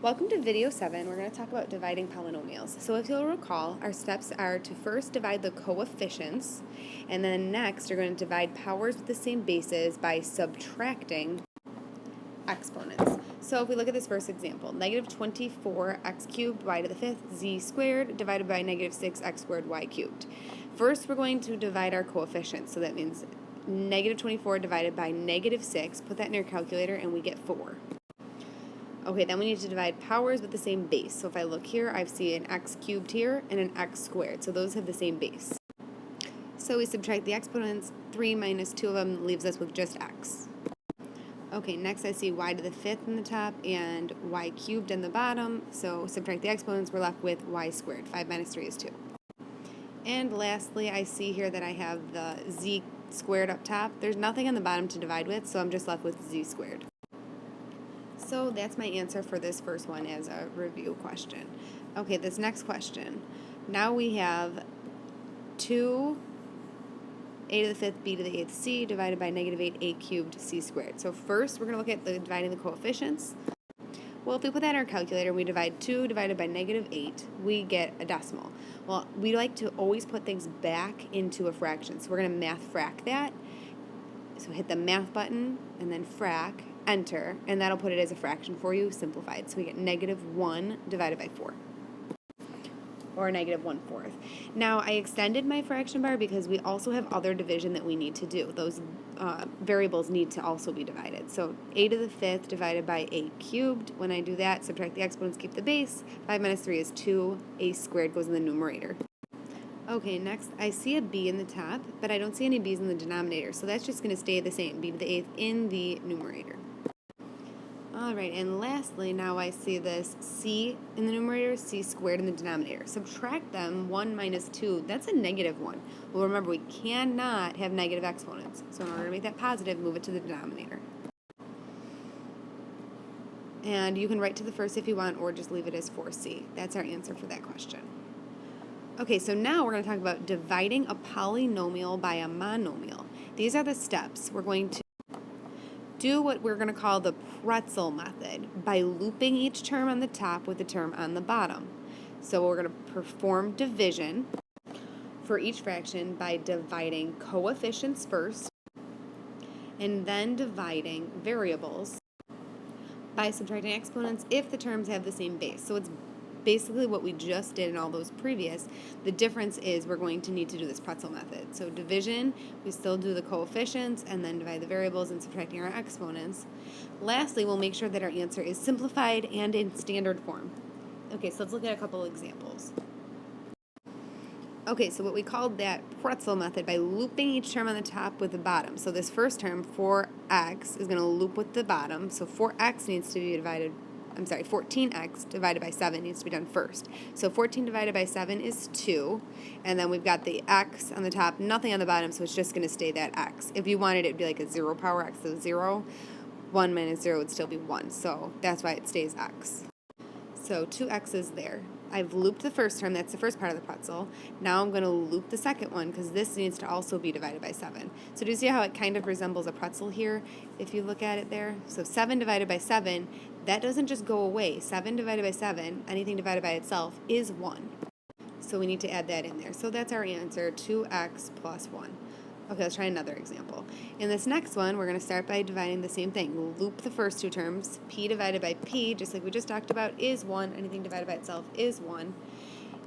Welcome to video 7. We're going to talk about dividing polynomials. So if you'll recall, our steps are to first divide the coefficients, and then next you're going to divide powers with the same bases by subtracting exponents. So if we look at this first example, negative 24x cubed y to the fifth z squared divided by negative 6x squared y cubed. First we're going to divide our coefficients, so that means negative 24 divided by negative 6, put that in your calculator and we get 4. Okay, then we need to divide powers with the same base. So if I look here, I see an x cubed here and an x squared. So those have the same base. So we subtract the exponents. 3 minus 2 of them leaves us with just x. Okay, next I see y to the fifth in the top and y cubed in the bottom. So subtract the exponents, we're left with y squared. 5 minus 3 is 2. And lastly, I see here that I have the z squared up top. There's nothing on the bottom to divide with, so I'm just left with z squared. So that's my answer for this first one as a review question. Okay, this next question. Now we have 2 a to the fifth b to the eighth c divided by negative 8 a cubed c squared. So first we're going to look at dividing the coefficients. Well, if we put that in our calculator and we divide 2 divided by negative 8, we get a decimal. Well, we like to always put things back into a fraction. So we're going to math frac that. So hit the math button and then frac, enter, and that'll put it as a fraction for you, simplified. So we get negative 1 divided by 4, or negative 1/4. Now, I extended my fraction bar because we also have other division that we need to do. Those variables need to also be divided. So a to the fifth divided by a cubed. When I do that, subtract the exponents, keep the base. 5 minus 3 is 2. A squared goes in the numerator. Okay, next I see a b in the top, but I don't see any b's in the denominator, so that's just going to stay the same, b to the eighth in the numerator. Alright, and lastly, now I see this c in the numerator, c squared in the denominator. Subtract them, 1 minus 2, that's a negative 1. Well, remember, we cannot have negative exponents, so in order to make that positive, move it to the denominator. And you can write to the first if you want, or just leave it as 4c. That's our answer for that question. Okay, so now we're going to talk about dividing a polynomial by a monomial. These are the steps. We're going to do what we're going to call the pretzel method by looping each term on the top with the term on the bottom. So we're going to perform division for each fraction by dividing coefficients first and then dividing variables by subtracting exponents if the terms have the same base. So it's basically what we just did in all those previous. The difference is we're going to need to do this pretzel method. So division, we still do the coefficients and then divide the variables and subtracting our exponents. Lastly, we'll make sure that our answer is simplified and in standard form. Okay, so let's look at a couple examples. Okay, so what we called that pretzel method by looping each term on the top with the bottom. So this first term, 4x, is going to loop with the bottom. So 4x needs to be divided 14x divided by 7 needs to be done first. So 14 divided by 7 is 2, and then we've got the x on the top, nothing on the bottom, so it's just going to stay that x. If you wanted it to be like a 0 power x, so 0, 1 minus 0 would still be 1, so that's why it stays x. So 2x is there. I've looped the first term, that's the first part of the pretzel. Now I'm going to loop the second one because this needs to also be divided by 7. So do you see how it kind of resembles a pretzel here if you look at it there? So 7 divided by 7, that doesn't just go away. 7 divided by 7, anything divided by itself, is 1. So we need to add that in there. So that's our answer, 2x plus 1. Okay, let's try another example. In this next one, we're going to start by dividing the same thing. We'll loop the first two terms. P divided by P, just like we just talked about, is 1. Anything divided by itself is 1.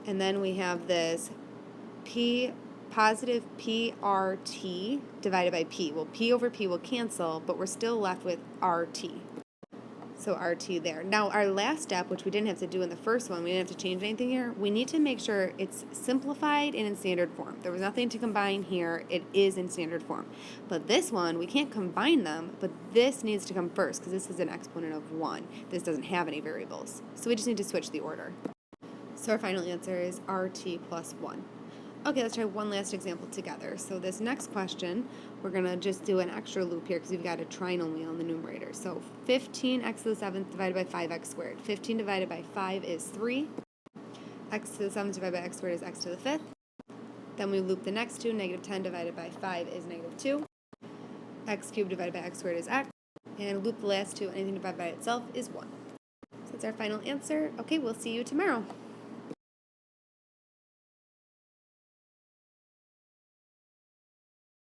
And then we have this P positive PRT divided by P. Well, P over P will cancel, but we're still left with RT. So RT there. Now our last step, which we didn't have to do in the first one, we didn't have to change anything here, we need to make sure it's simplified and in standard form. There was nothing to combine here, it is in standard form. But this one, we can't combine them, but this needs to come first because this is an exponent of 1. This doesn't have any variables. So we just need to switch the order. So our final answer is RT plus 1. Okay, let's try one last example together. So this next question, we're going to just do an extra loop here because we've got a trinomial in the numerator. So 15x to the 7th divided by 5x squared. 15 divided by 5 is 3. X to the 7th divided by x squared is x to the 5th. Then we loop the next two. Negative 10 divided by 5 is negative 2. X cubed divided by x squared is x. And loop the last two. Anything divided by itself is 1. So that's our final answer. Okay, we'll see you tomorrow.